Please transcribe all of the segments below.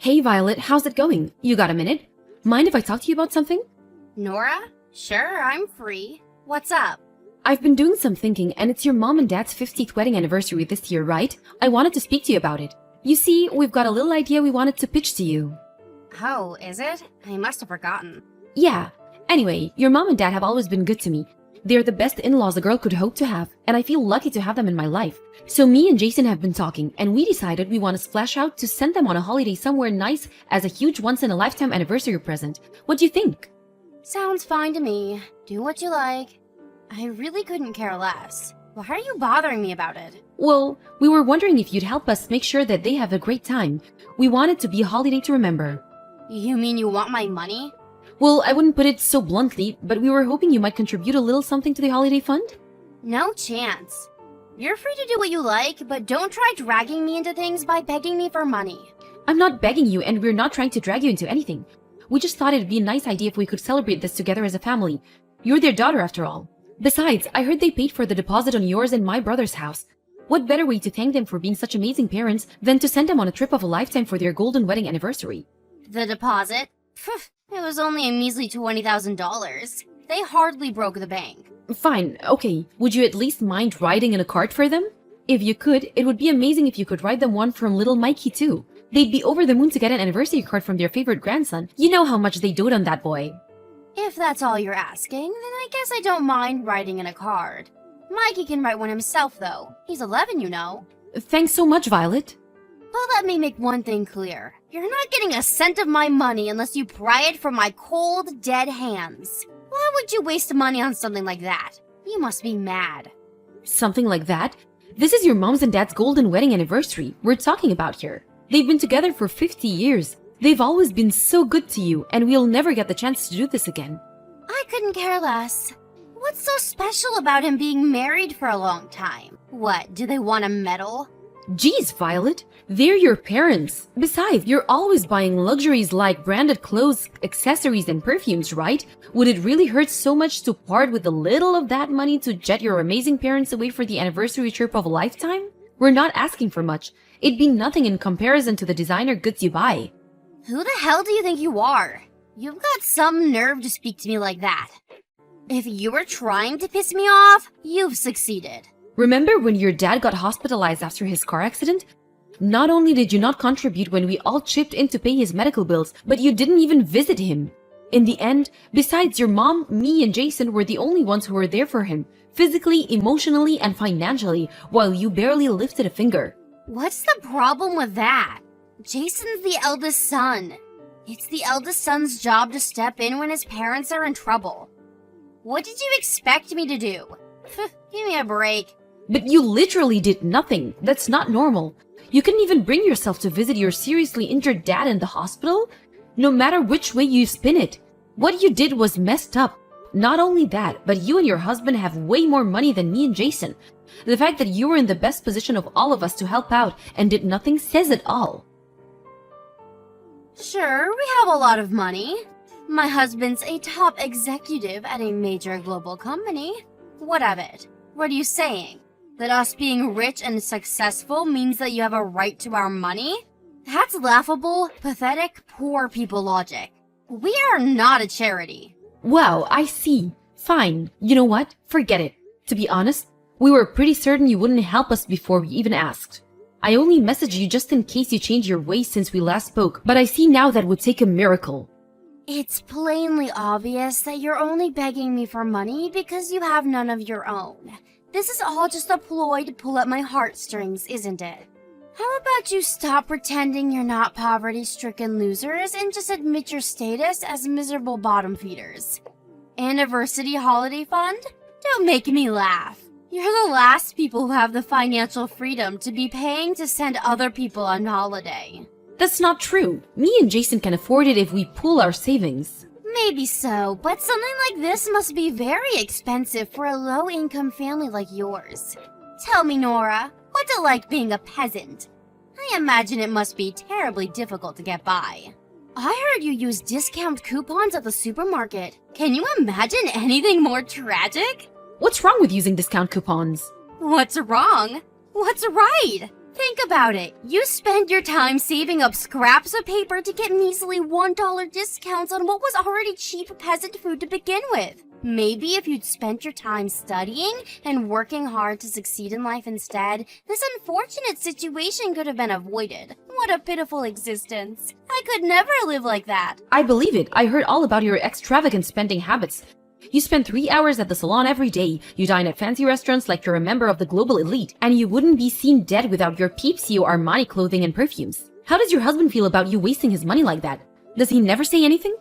Hey Violet, how's it going? You got a minute? Mind if I talk to you about something? Nora? Sure, I'm free. What's up? I've been doing some thinking, and it's your mom and dad's 50th wedding anniversary this year, right? I wanted to speak to you about it. You see, we've got a little idea we wanted to pitch to you. Oh, is it? I must have forgotten. Yeah. Anyway, your mom and dad have always been good to me. They're the best in-laws a girl could hope to have, and I feel lucky to have them in my life. So me and Jason have been talking, and we decided we want to splash out to send them on a holiday somewhere nice as a huge once-in-a-lifetime anniversary present. What do you think? Sounds fine to me. Do what you like. I really couldn't care less. Why are you bothering me about it? Well, we were wondering if you'd help us make sure that they have a great time. We want it to be a holiday to remember. You mean you want my money? Well, I wouldn't put it so bluntly, but we were hoping you might contribute a little something to the holiday fund. No chance. You're free to do what you like, but don't try dragging me into things by begging me for money. I'm not begging you, and we're not trying to drag you into anything. We just thought it'd be a nice idea if we could celebrate this together as a family. You're their daughter, after all. Besides, I heard they paid for the deposit on yours and my brother's house. What better way to thank them for being such amazing parents than to send them on a trip of a lifetime for their golden wedding anniversary? The deposit? Phew, it was only a measly $20,000. They hardly broke the bank. Fine, okay. Would you at least mind riding in a cart for them? If you could, it would be amazing if you could ride them one from little Mikey too. They'd be over the moon to get an anniversary card from their favorite grandson. You know how much they dote on that boy. If that's all you're asking, then I guess I don't mind riding in a cart. Mikey can write one himself, though. He's 11, you know. Thanks so much, Violet. But let me make one thing clear. You're not getting a cent of my money unless you pry it from my cold, dead hands. Why would you waste money on something like that? You must be mad. Something like that? This is your mom's and dad's golden wedding anniversary we're talking about here. They've been together for 50 years. They've always been so good to you, and we'll never get the chance to do this again. I couldn't care less. What's so special about him being married for a long time? What, do they want a medal? Geez, Violet, they're your parents. Besides, you're always buying luxuries like branded clothes, accessories, and perfumes, right? Would it really hurt so much to part with a little of that money to jet your amazing parents away for the anniversary trip of a lifetime? We're not asking for much. It'd be nothing in comparison to the designer goods you buy. Who the hell do you think you are? You've got some nerve to speak to me like that. If you were trying to piss me off, you've succeeded. Remember when your dad got hospitalized after his car accident? Not only did you not contribute when we all chipped in to pay his medical bills, but you didn't even visit him. In the end, besides your mom, me and Jason were the only ones who were there for him, physically, emotionally, and financially, while you barely lifted a finger. What's the problem with that? Jason's the eldest son. It's the eldest son's job to step in when his parents are in trouble. What did you expect me to do? Give me a break. But you literally did nothing. That's not normal. You couldn't even bring yourself to visit your seriously injured dad in the hospital? No matter which way you spin it. What you did was messed up. Not only that, but you and your husband have way more money than me and Jason. The fact that you were in the best position of all of us to help out and did nothing says it all. Sure, we have a lot of money. My husband's a top executive at a major global company. What of it? What are you saying? That us being rich and successful means that you have a right to our money? That's laughable, pathetic, poor people logic. We are not a charity. Wow, I see. Fine. You know what? Forget it. To be honest, we were pretty certain you wouldn't help us before we even asked. I only messaged you just in case you changed your ways since we last spoke, but I see now that would take a miracle. It's plainly obvious that you're only begging me for money because you have none of your own. This is all just a ploy to pull at my heartstrings, isn't it? How about you stop pretending you're not poverty-stricken losers and just admit your status as miserable bottom feeders? Anniversary holiday fund? Don't make me laugh. You're the last people who have the financial freedom to be paying to send other people on holiday. That's not true. Me and Jason can afford it if we pool our savings. Maybe so, but something like this must be very expensive for a low-income family like yours. Tell me, Nora, what's it like being a peasant? I imagine it must be terribly difficult to get by. I heard you use discount coupons at the supermarket. Can you imagine anything more tragic? What's wrong with using discount coupons? What's wrong? What's right? Think about it. You spend your time saving up scraps of paper to get measly $1 discounts on what was already cheap peasant food to begin with. Maybe if you'd spent your time studying and working hard to succeed in life instead, this unfortunate situation could have been avoided. What a pitiful existence. I could never live like that. I believe it. I heard all about your extravagant spending habits. You spend 3 hours at the salon every day, you dine at fancy restaurants like you're a member of the global elite, and you wouldn't be seen dead without your Peepsio Armani clothing and perfumes. How does your husband feel about you wasting his money like that? Does he never say anything?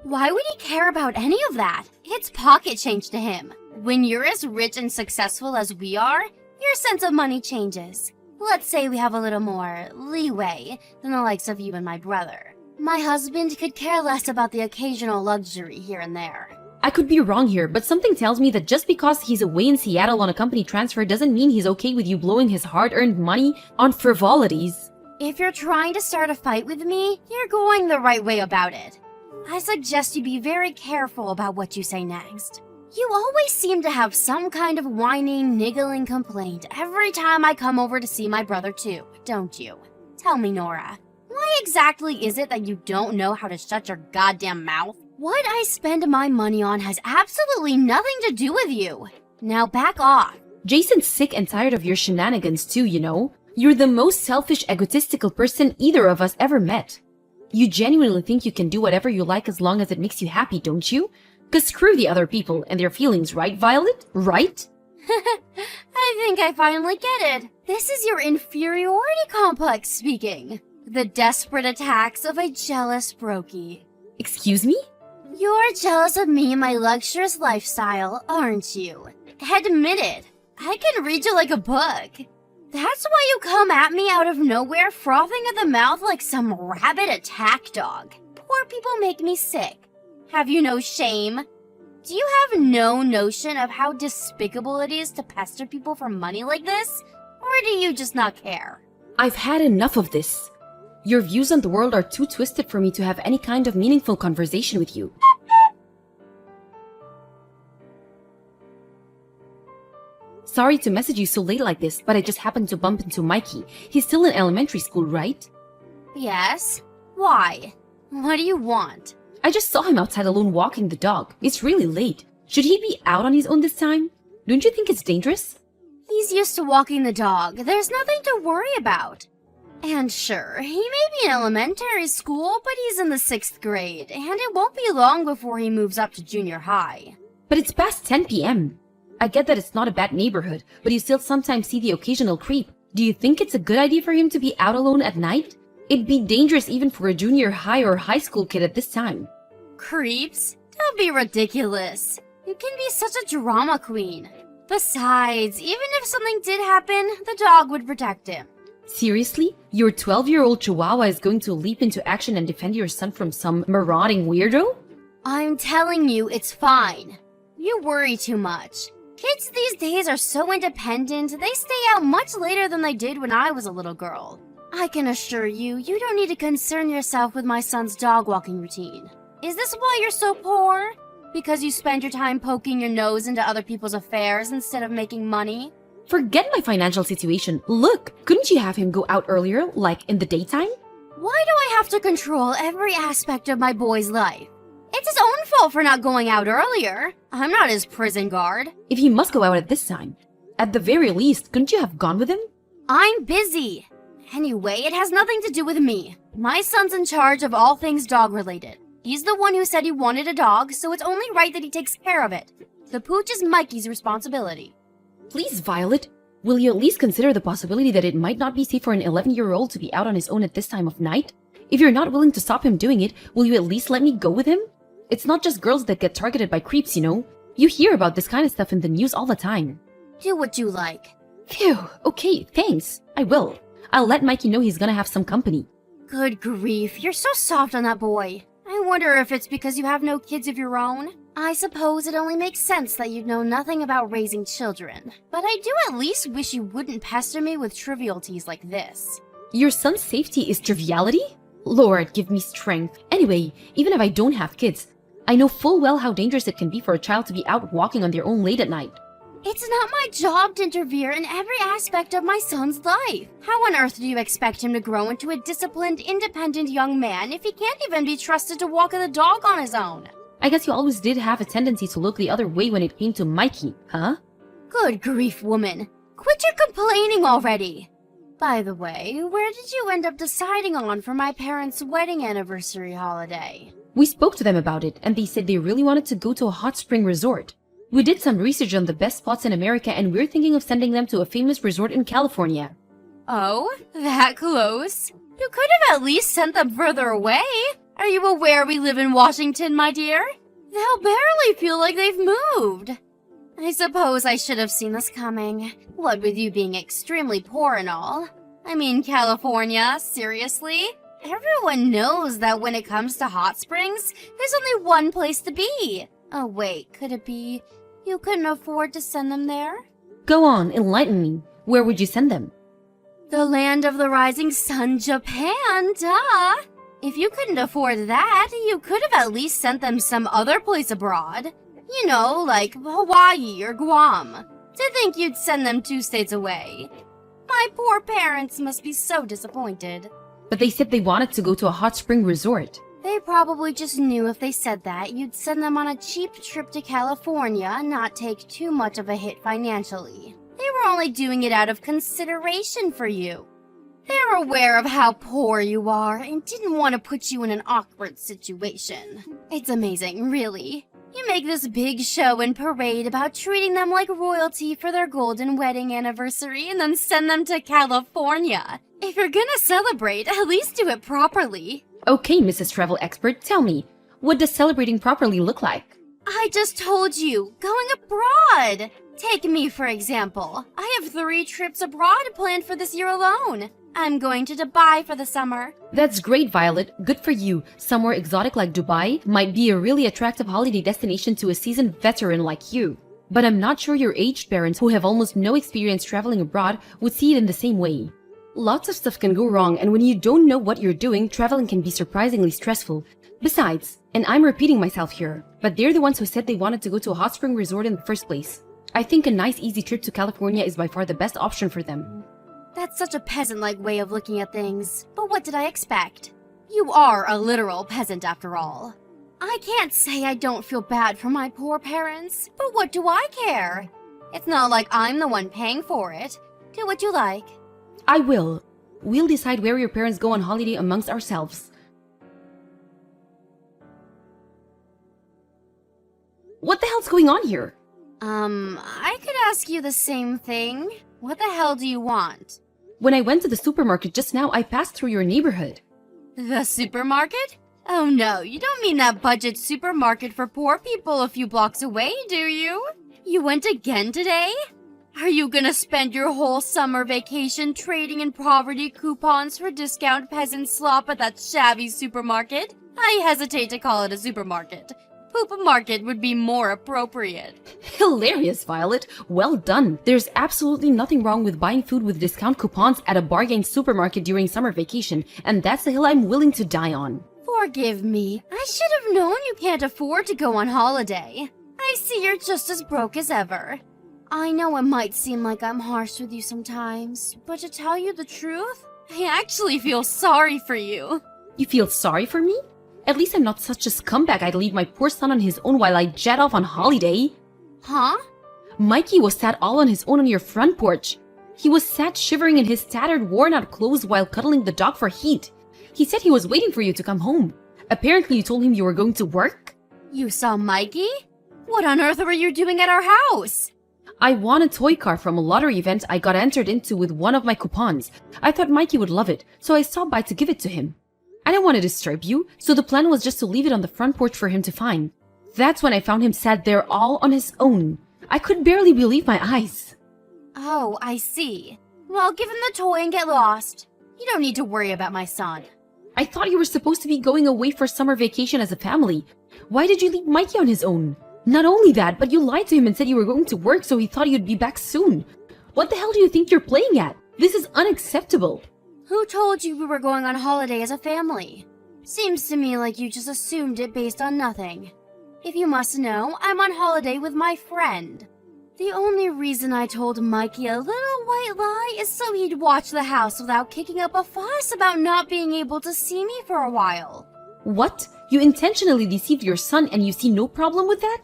Why would he care about any of that? It's pocket change to him. When you're as rich and successful as we are, your sense of money changes. Let's say we have a little more leeway than the likes of you and my brother. My husband could care less about the occasional luxury here and there. I could be wrong here, but something tells me that just because he's away in Seattle on a company transfer doesn't mean he's okay with you blowing his hard-earned money on frivolities. If you're trying to start a fight with me, you're going the right way about it. I suggest you be very careful about what you say next. You always seem to have some kind of whining, niggling complaint every time I come over to see my brother too, don't you? Tell me, Nora, why exactly is it that you don't know how to shut your goddamn mouth? What I spend my money on has absolutely nothing to do with you. Now back off. Jason's sick and tired of your shenanigans too, you know? You're the most selfish, egotistical person either of us ever met. You genuinely think you can do whatever you like as long as it makes you happy, don't you? 'Cause screw the other people and their feelings, right, Violet? Right? I think I finally get it. This is your inferiority complex speaking. The desperate attacks of a jealous brokey. Excuse me? You're jealous of me and my luxurious lifestyle, aren't you? Admit it. I can read you like a book. That's why you come at me out of nowhere, frothing at the mouth like some rabid attack dog. Poor people make me sick. Have you no shame? Do you have no notion of how despicable it is to pester people for money like this? Or do you just not care? I've had enough of this. Your views on the world are too twisted for me to have any kind of meaningful conversation with you. Sorry to message you so late like this, but I just happened to bump into Mikey. He's still in elementary school, right? Yes? Why? What do you want? I just saw him outside alone walking the dog. It's really late. Should he be out on his own this time? Don't you think it's dangerous? He's used to walking the dog. There's nothing to worry about. And sure, he may be in elementary school, but he's in the 6th grade, and it won't be long before he moves up to junior high. But it's past 10 p.m. I get that it's not a bad neighborhood, but you still sometimes see the occasional creep. Do you think it's a good idea for him to be out alone at night? It'd be dangerous even for a junior high or high school kid at this time. Creeps? Don't be ridiculous. You can be such a drama queen. Besides, even if something did happen, the dog would protect him. Seriously? Your 12-year-old chihuahua is going to leap into action and defend your son from some marauding weirdo? I'm telling you, it's fine. You worry too much. Kids these days are so independent, they stay out much later than they did when I was a little girl. I can assure you, you don't need to concern yourself with my son's dog walking routine. Is this why you're so poor? Because you spend your time poking your nose into other people's affairs instead of making money? Forget my financial situation. Look, couldn't you have him go out earlier, like in the daytime? Why do I have to control every aspect of my boy's life? It's his own fault for not going out earlier. I'm not his prison guard. If he must go out at this time, at the very least, couldn't you have gone with him? I'm busy. Anyway, it has nothing to do with me. My son's in charge of all things dog-related. He's the one who said he wanted a dog, so it's only right that he takes care of it. The pooch is Mikey's responsibility. Please, Violet, will you at least consider the possibility that it might not be safe for an 11-year-old to be out on his own at this time of night? If you're not willing to stop him doing it, will you at least let me go with him? It's not just girls that get targeted by creeps, you know? You hear about this kind of stuff in the news all the time. Do what you like. Phew, okay, thanks. I will. I'll let Mikey know he's gonna have some company. Good grief, you're so soft on that boy. I wonder if it's because you have no kids of your own. I suppose it only makes sense that you'd know nothing about raising children. But I do at least wish you wouldn't pester me with trivialities like this. Your son's safety is triviality? Lord, give me strength. Anyway, even if I don't have kids, I know full well how dangerous it can be for a child to be out walking on their own late at night. It's not my job to interfere in every aspect of my son's life. How on earth do you expect him to grow into a disciplined, independent young man if he can't even be trusted to walk the dog on his own? I guess you always did have a tendency to look the other way when it came to Mikey, huh? Good grief, woman. Quit your complaining already. By the way, where did you end up deciding on for my parents' wedding anniversary holiday? We spoke to them about it, and they said they really wanted to go to a hot spring resort. We did some research on the best spots in America, and we're thinking of sending them to a famous resort in California. Oh, that close? You could have at least sent them further away. Are you aware we live in Washington, my dear? They'll barely feel like they've moved. I suppose I should have seen this coming. What with you being extremely poor and all. I mean, California, seriously? Everyone knows that when it comes to hot springs, there's only one place to be. Oh wait, could it be you couldn't afford to send them there? Go on, enlighten me. Where would you send them? The land of the rising sun, Japan, duh! If you couldn't afford that, you could have at least sent them some other place abroad. You know, like Hawaii or Guam. To think you'd send them 2 states away. My poor parents must be so disappointed. But they said they wanted to go to a hot spring resort. They probably just knew if they said that, you'd send them on a cheap trip to California and not take too much of a hit financially. They were only doing it out of consideration for you. They're aware of how poor you are and didn't want to put you in an awkward situation. It's amazing, really. You make this big show and parade about treating them like royalty for their golden wedding anniversary and then send them to California. If you're gonna celebrate, at least do it properly. Okay, Mrs. Travel Expert, tell me, what does celebrating properly look like? I just told you, going abroad. Take me, for example. I have 3 trips abroad planned for this year alone. I'm going to Dubai for the summer. That's great, Violet. Good for you. Somewhere exotic like Dubai might be a really attractive holiday destination to a seasoned veteran like you. But I'm not sure your aged parents, who have almost no experience traveling abroad, would see it in the same way. Lots of stuff can go wrong, and when you don't know what you're doing, traveling can be surprisingly stressful. Besides, and I'm repeating myself here, but they're the ones who said they wanted to go to a hot spring resort in the first place. I think a nice easy trip to California is by far the best option for them. That's such a peasant-like way of looking at things. But what did I expect? You are a literal peasant after all. I can't say I don't feel bad for my poor parents, but what do I care? It's not like I'm the one paying for it. Do what you like. I will. We'll decide where your parents go on holiday amongst ourselves. What the hell's going on here? I could ask you the same thing. What the hell do you want? When I went to the supermarket just now, I passed through your neighborhood. The supermarket? Oh no, you don't mean that budget supermarket for poor people a few blocks away, do you? You went again today? Are you gonna spend your whole summer vacation trading in poverty coupons for discount peasant slop at that shabby supermarket? I hesitate to call it a supermarket. Poop market would be more appropriate. Hilarious, Violet. Well done. There's absolutely nothing wrong with buying food with discount coupons at a bargain supermarket during summer vacation, and that's the hill I'm willing to die on. Forgive me. I should have known you can't afford to go on holiday. I see you're just as broke as ever. I know it might seem like I'm harsh with you sometimes, but to tell you the truth, I actually feel sorry for you. You feel sorry for me? At least I'm not such a scumbag I'd leave my poor son on his own while I jet off on holiday. Huh? Mikey was sat all on his own on your front porch. He was sat shivering in his tattered, worn-out clothes while cuddling the dog for heat. He said he was waiting for you to come home. Apparently you told him you were going to work? You saw Mikey? What on earth were you doing at our house? I won a toy car from a lottery event I got entered into with one of my coupons. I thought Mikey would love it, so I stopped by to give it to him. I didn't want to disturb you, so the plan was just to leave it on the front porch for him to find. That's when I found him sat there all on his own. I could barely believe my eyes. Oh, I see. Well, give him the toy and get lost. You don't need to worry about my son. I thought you were supposed to be going away for summer vacation as a family. Why did you leave Mikey on his own? Not only that, but you lied to him and said you were going to work, so he thought you'd be back soon. What the hell do you think you're playing at? This is unacceptable. Who told you we were going on holiday as a family? Seems to me like you just assumed it based on nothing. If you must know, I'm on holiday with my friend. The only reason I told Mikey a little white lie is so he'd watch the house without kicking up a fuss about not being able to see me for a while. What? You intentionally deceived your son and you see no problem with that?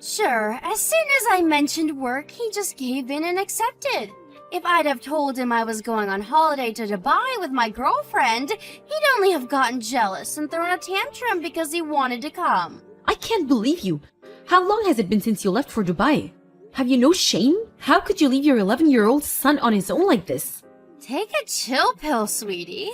Sure, as soon as I mentioned work, he just gave in and accepted. If I'd have told him I was going on holiday to Dubai with my girlfriend, he'd only have gotten jealous and thrown a tantrum because he wanted to come. I can't believe you. How long has it been since you left for Dubai? Have you no shame? How could you leave your 11-year-old son on his own like this? Take a chill pill, sweetie.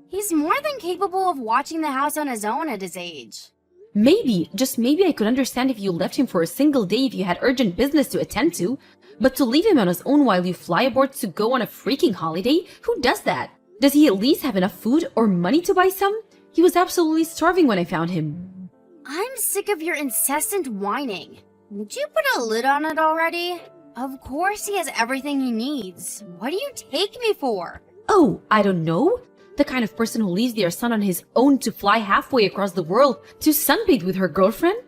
He's more than capable of watching the house on his own at his age. Maybe, just maybe I could understand if you left him for a single day if you had urgent business to attend to. But to leave him on his own while you fly aboard to go on a freaking holiday? Who does that? Does he at least have enough food or money to buy some? He was absolutely starving when I found him. I'm sick of your incessant whining. Would you put a lid on it already? Of course he has everything he needs. What do you take me for? Oh, I don't know. The kind of person who leaves their son on his own to fly halfway across the world to sunbathe with her girlfriend?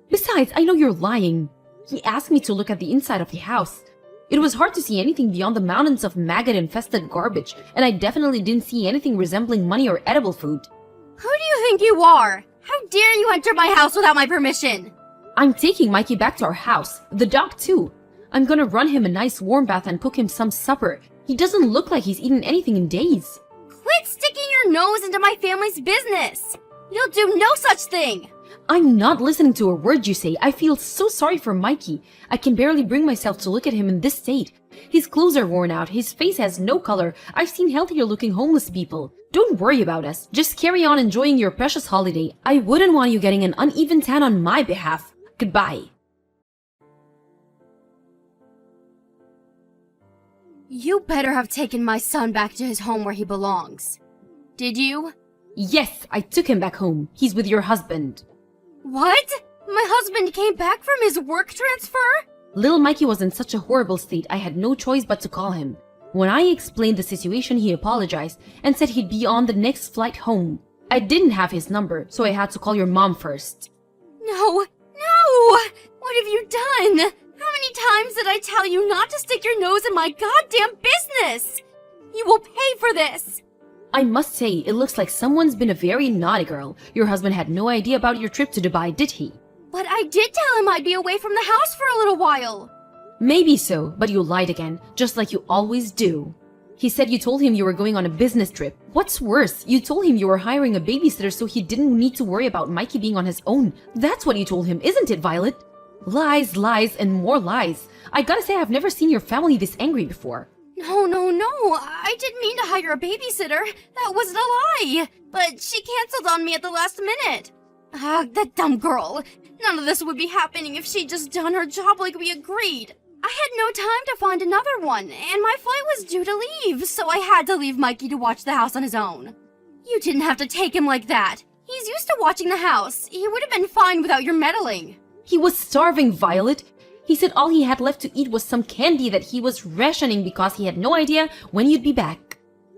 Besides, I know you're lying. He asked me to look at the inside of the house. It was hard to see anything beyond the mountains of maggot-infested garbage, and I definitely didn't see anything resembling money or edible food. Who do you think you are? How dare you enter my house without my permission? I'm taking Mikey back to our house. The dog too. I'm gonna run him a nice warm bath and cook him some supper. He doesn't look like he's eaten anything in days. Quit sticking your nose into my family's business. You'll do no such thing. I'm not listening to a word you say. I feel so sorry for Mikey. I can barely bring myself to look at him in this state. His clothes are worn out. His face has no color. I've seen healthier looking homeless people. Don't worry about us. Just carry on enjoying your precious holiday. I wouldn't want you getting an uneven tan on my behalf. Goodbye. You better have taken my son back to his home where he belongs. Did you? Yes, I took him back home. He's with your husband. What? My husband came back from his work transfer? Little Mikey was in such a horrible state, I had no choice but to call him. When I explained the situation, he apologized and said he'd be on the next flight home. I didn't have his number, so I had to call your mom first. No! What have you done? How many times did I tell you not to stick your nose in my goddamn business? You will pay for this! I must say, it looks like someone's been a very naughty girl. Your husband had no idea about your trip to Dubai, did he? But I did tell him I'd be away from the house for a little while. Maybe so, but you lied again, just like you always do. He said you told him you were going on a business trip. What's worse, you told him you were hiring a babysitter so he didn't need to worry about Mikey being on his own. That's what you told him, isn't it, Violet? Lies, lies, and more lies. I gotta say, I've never seen your family this angry before. No. I didn't mean to hire a babysitter. That wasn't a lie. But she canceled on me at the last minute. That dumb girl. None of this would be happening if she'd just done her job like we agreed. I had no time to find another one, and my flight was due to leave, so I had to leave Mikey to watch the house on his own. You didn't have to take him like that. He's used to watching the house. He would have been fine without your meddling. He was starving, Violet. He said all he had left to eat was some candy that he was rationing because he had no idea when you'd be back.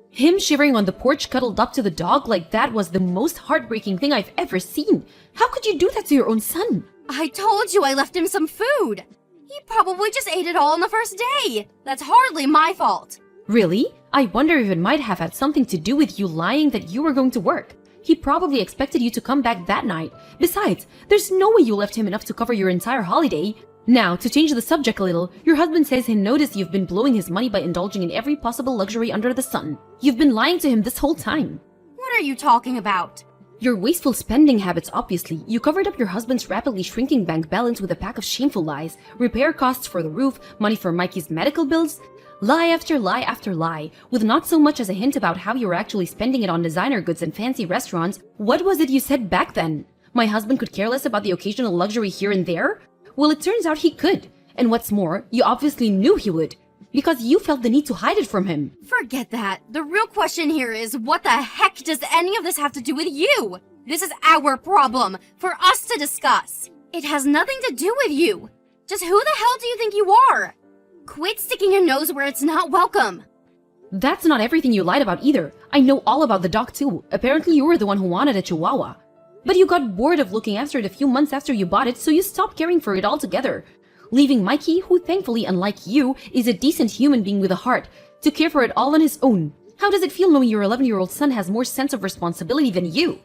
Him shivering on the porch cuddled up to the dog like that was the most heartbreaking thing I've ever seen. How could you do that to your own son? I told you I left him some food. He probably just ate it all on the first day. That's hardly my fault. Really? I wonder if it might have had something to do with you lying that you were going to work. He probably expected you to come back that night. Besides, there's no way you left him enough to cover your entire holiday. Now, to change the subject a little, your husband says he noticed you've been blowing his money by indulging in every possible luxury under the sun. You've been lying to him this whole time. What are you talking about? Your wasteful spending habits, obviously. You covered up your husband's rapidly shrinking bank balance with a pack of shameful lies. Repair costs for the roof, money for Mikey's medical bills. Lie after lie after lie, with not so much as a hint about how you were actually spending it on designer goods and fancy restaurants. What was it you said back then? My husband could care less about the occasional luxury here and there? Well, it turns out he could. And what's more, you obviously knew he would. Because you felt the need to hide it from him. Forget that. The real question here is, what the heck does any of this have to do with you? This is our problem, for us to discuss. It has nothing to do with you. Just who the hell do you think you are? Quit sticking your nose where it's not welcome. That's not everything you lied about either. I know all about the dog too. Apparently you were the one who wanted a chihuahua. But you got bored of looking after it a few months after you bought it, so you stopped caring for it altogether. leaving Mikey, who thankfully, unlike you, is a decent human being with a heart, to care for it all on his own. How does it feel knowing your 11-year-old son has more sense of responsibility than you?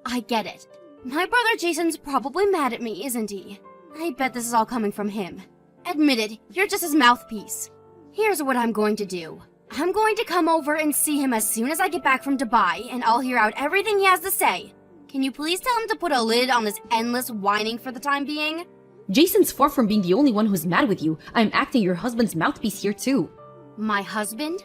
I get it. My brother Jason's probably mad at me, isn't he? I bet this is all coming from him. Admit it, you're just his mouthpiece. Here's what I'm going to do. I'm going to come over and see him as soon as I get back from Dubai, and I'll hear out everything he has to say. Can you please tell him to put a lid on this endless whining for the time being? Jason's far from being the only one who's mad with you. I'm acting your husband's mouthpiece here too. My husband?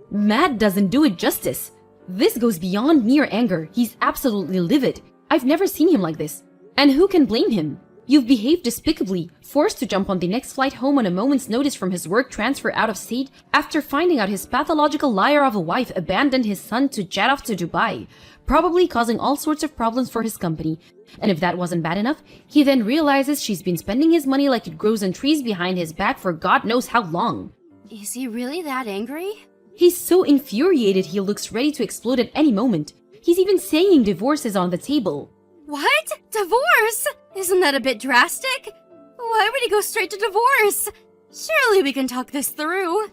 Mad doesn't do it justice. This goes beyond mere anger. He's absolutely livid. I've never seen him like this. And who can blame him? You've behaved despicably, forced to jump on the next flight home on a moment's notice from his work transfer out of state after finding out his pathological liar of a wife abandoned his son to jet off to Dubai, probably causing all sorts of problems for his company. And if that wasn't bad enough, he then realizes she's been spending his money like it grows on trees behind his back for God knows how long. Is he really that angry? He's so infuriated he looks ready to explode at any moment. He's even saying divorce is on the table. What? Divorce? Isn't that a bit drastic? Why would he go straight to divorce? Surely we can talk this through.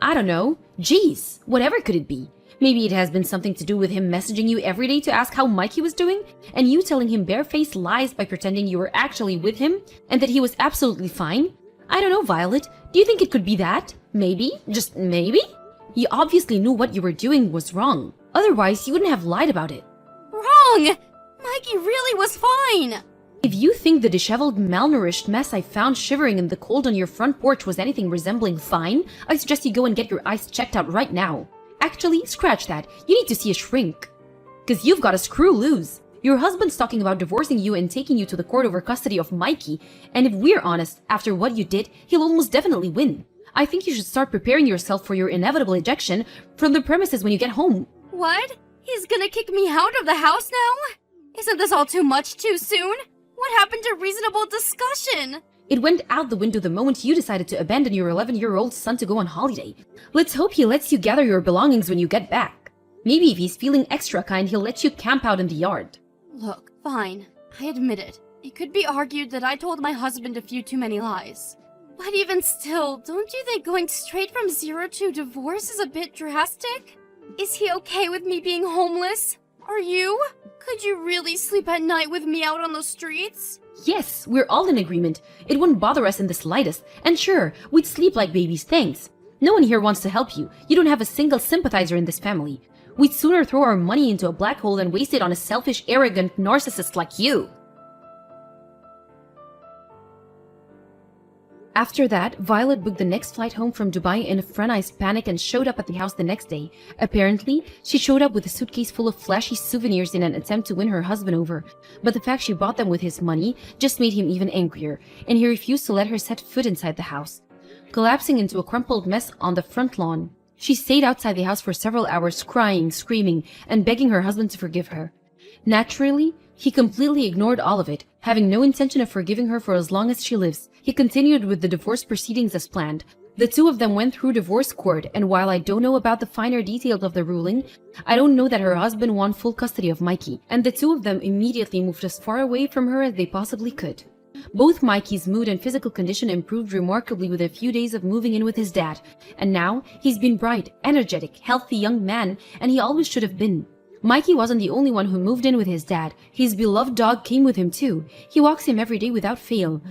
I don't know. Jeez, whatever could it be? Maybe it has been something to do with him messaging you every day to ask how Mikey was doing, and you telling him barefaced lies by pretending you were actually with him, and that he was absolutely fine? I don't know, Violet. Do you think it could be that? Maybe? Just maybe? You obviously knew what you were doing was wrong. Otherwise, you wouldn't have lied about it. Wrong! Mikey really was fine! If you think the disheveled, malnourished mess I found shivering in the cold on your front porch was anything resembling fine, I suggest you go and get your eyes checked out right now. Actually, scratch that. You need to see a shrink. 'Cause you've got a screw loose. Your husband's talking about divorcing you and taking you to the court over custody of Mikey, and if we're honest, after what you did, he'll almost definitely win. I think you should start preparing yourself for your inevitable ejection from the premises when you get home. What? He's gonna kick me out of the house now? Isn't this all too much too soon? What happened to reasonable discussion? It went out the window the moment you decided to abandon your 11-year-old son to go on holiday. Let's hope he lets you gather your belongings when you get back. Maybe if he's feeling extra kind, he'll let you camp out in the yard. Look, fine. I admit it. It could be argued that I told my husband a few too many lies. But even still, don't you think going straight from zero to divorce is a bit drastic? Is he okay with me being homeless? Are you? Could you really sleep at night with me out on the streets? Yes, we're all in agreement. It wouldn't bother us in the slightest. And sure, we'd sleep like babies, thanks. No one here wants to help you. You don't have a single sympathizer in this family. We'd sooner throw our money into a black hole than waste it on a selfish, arrogant narcissist like you. After that, Violet booked the next flight home from Dubai in a frenzied panic and showed up at the house the next day. Apparently, she showed up with a suitcase full of flashy souvenirs in an attempt to win her husband over. But the fact she bought them with his money just made him even angrier, and he refused to let her set foot inside the house. Collapsing into a crumpled mess on the front lawn, she stayed outside the house for several hours crying, screaming, and begging her husband to forgive her. Naturally, he completely ignored all of it, having no intention of forgiving her for as long as she lives. He continued with the divorce proceedings as planned. The two of them went through divorce court, and while I don't know about the finer details of the ruling, I don't know that her husband won full custody of Mikey, and the two of them immediately moved as far away from her as they possibly could. Both Mikey's mood and physical condition improved remarkably with a few days of moving in with his dad, and now he's been bright, energetic, healthy young man, and he always should have been. Mikey wasn't the only one who moved in with his dad. His beloved dog came with him too. He walks him every day without fail.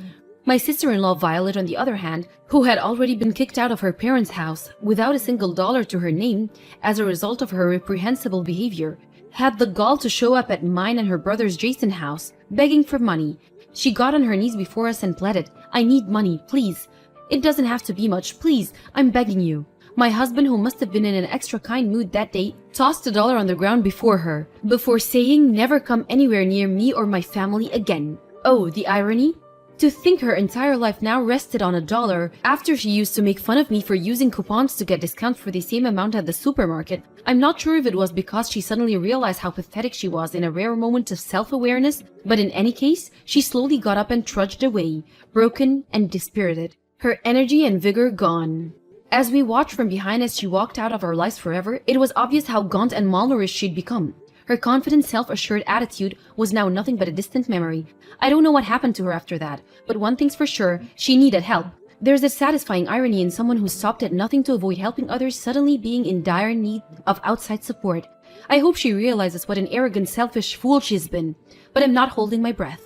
My sister-in-law Violet, on the other hand, who had already been kicked out of her parents' house without a single dollar to her name as a result of her reprehensible behavior, had the gall to show up at mine and her brother's Jason house, begging for money. She got on her knees before us and pleaded, "I need money, please. It doesn't have to be much, please. I'm begging you." My husband, who must have been in an extra kind mood that day, tossed $1 on the ground before her, before saying, "Never come anywhere near me or my family again." Oh, the irony? To think her entire life now rested on $1 after she used to make fun of me for using coupons to get discounts for the same amount at the supermarket. I'm not sure if it was because she suddenly realized how pathetic she was in a rare moment of self-awareness, but in any case, she slowly got up and trudged away, broken and dispirited, her energy and vigor gone. As we watched from behind as she walked out of our lives forever, it was obvious how gaunt and malnourished she'd become. Her confident, self-assured attitude was now nothing but a distant memory. I don't know what happened to her after that, but one thing's for sure, she needed help. There's a satisfying irony in someone who stopped at nothing to avoid helping others suddenly being in dire need of outside support. I hope she realizes what an arrogant, selfish fool she's been, but I'm not holding my breath.